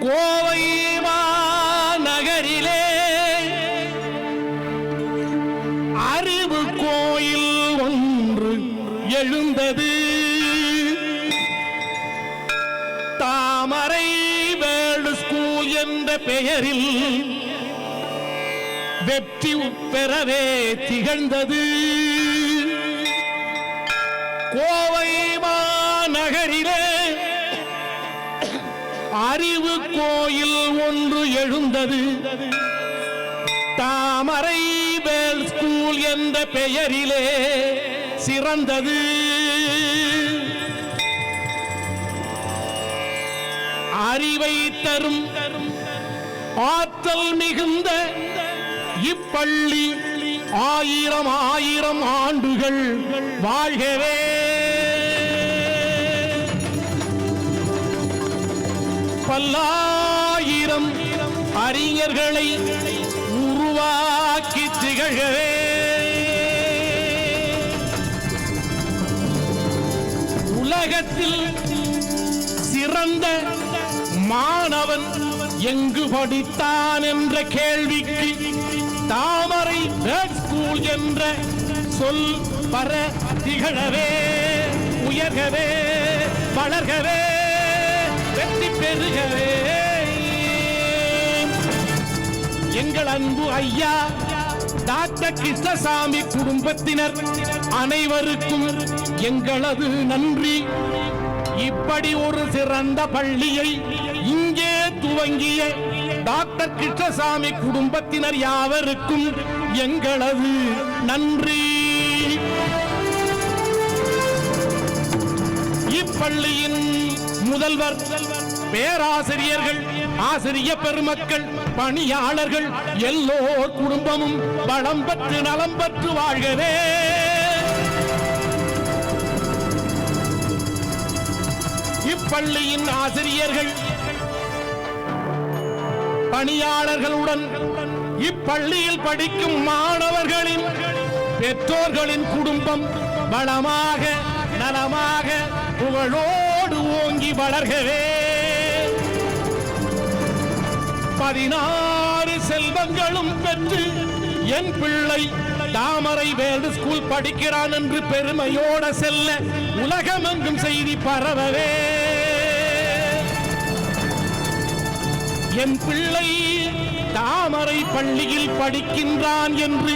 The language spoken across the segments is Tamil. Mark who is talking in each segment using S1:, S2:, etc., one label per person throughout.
S1: கோவை மாநகரிலே அறிவு கோயில் ஒன்று எழுந்தது. தாமரை வேர்ல்ட் ஸ்கூல் என்ற பெயரில் வெற்றி பெறவே திகழ்ந்தது. கோவை மாநகரிலே அறிவு கோயில் ஒன்று எழுந்தது. தாமரை வேர்ல்ட் ஸ்கூல் என்ற பெயரிலே சிறந்தது. அறிவை தரும் ஆற்றல் மிகுந்த இப்பள்ளி ஆயிரம் ஆயிரம் ஆண்டுகள் வாழ்கவே. பல்லாயிரம் அறிஞர்களை உருவாக்கி திகழவே. உலகத்தில் சிறந்த மாணவன் எங்கு படித்தான் என்ற கேள்விக்கு தாமரை வேர்ல்ட் ஸ்கூல் என்ற சொல் பர திகழவே, உயர்கவே, வளர்கவே, வெற்றி பெறுகவே. எங்கள் அன்பு ஐயா டாக்டர் கிருஷ்ணசாமி குடும்பத்தினர் அனைவருக்கும் எங்களது நன்றி. இப்படி ஒரு சிறந்த பள்ளியை இங்கே துவங்கிய டாக்டர் கிருஷ்ணசாமி குடும்பத்தினர் யாவருக்கும் எங்களது நன்றி. இப்பள்ளியின் முதல்வர், பேராசிரியர்கள், ஆசிரிய பெருமக்கள், பணியாளர்கள் எல்லோர் குடும்பமும் வளம் பெற்று நலம் பெற்று வாழ்கவே. இப்பள்ளியின் ஆசிரியர்கள், பணியாளர்களுடன் இப்பள்ளியில் படிக்கும் மாணவர்களின் பெற்றோர்களின் குடும்பம் வளமாக நலமாக புகழோடு ஓங்கி வளர்கவே. 16 செல்வங்களும் பெற்று என் பிள்ளை தாமரை வேர்ல்ட் ஸ்கூல் படிக்கிறான் என்று பெருமையோட செல்ல உலகமெங்கும் செய்தி பரவவே. என் பிள்ளை தாமரை பள்ளியில் படிக்கின்றான் என்று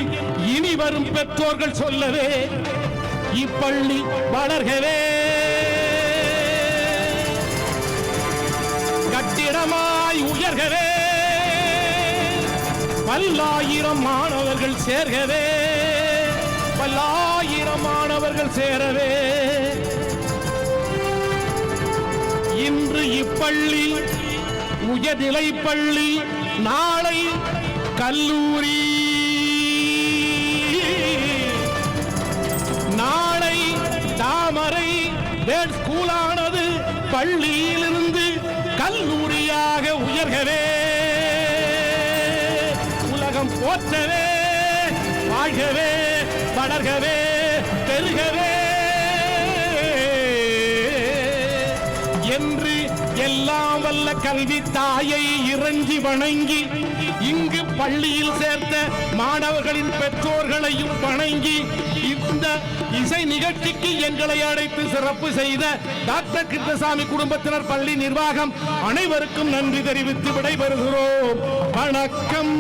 S1: இனி வரும் பெற்றோர்கள் சொல்லவே இப்பள்ளி வளர்கவே. கட்டிடமாய் உயர்கவே, பல்லாயிரம் மாணவர்கள் சேர்கவே, பல்லாயிரம் மாணவர்கள் சேரவே. இன்று இப்பள்ளி உயர்நிலை பள்ளி, நாளை கல்லூரி, நாளை தாமரை வேர்ல்ட் ஸ்கூலானது பள்ளியிலிருந்து கல்லூரியாக உயர்கவே, உலகம் போற்றவே, வாழ்கவே, வளர்கவே, பெருகவே என்று எல்லாம் வல்ல கல்வி தாயை இறைஞ்சி வணங்கி இங்கு பள்ளியில் சேர்த்த மாணவர்களின் பெற்றோர்களையும் வணங்கி இந்த இசை நிகழ்ச்சிக்கு எங்களை அழைத்து சிறப்பு செய்த டாக்டர் கிருஷ்ணசாமி குடும்பத்தினர், பள்ளி நிர்வாகம் அனைவருக்கும் நன்றி தெரிவித்து விடைபெறுகிறோம். வணக்கம்,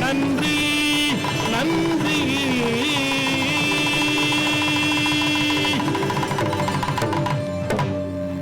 S1: நன்றி.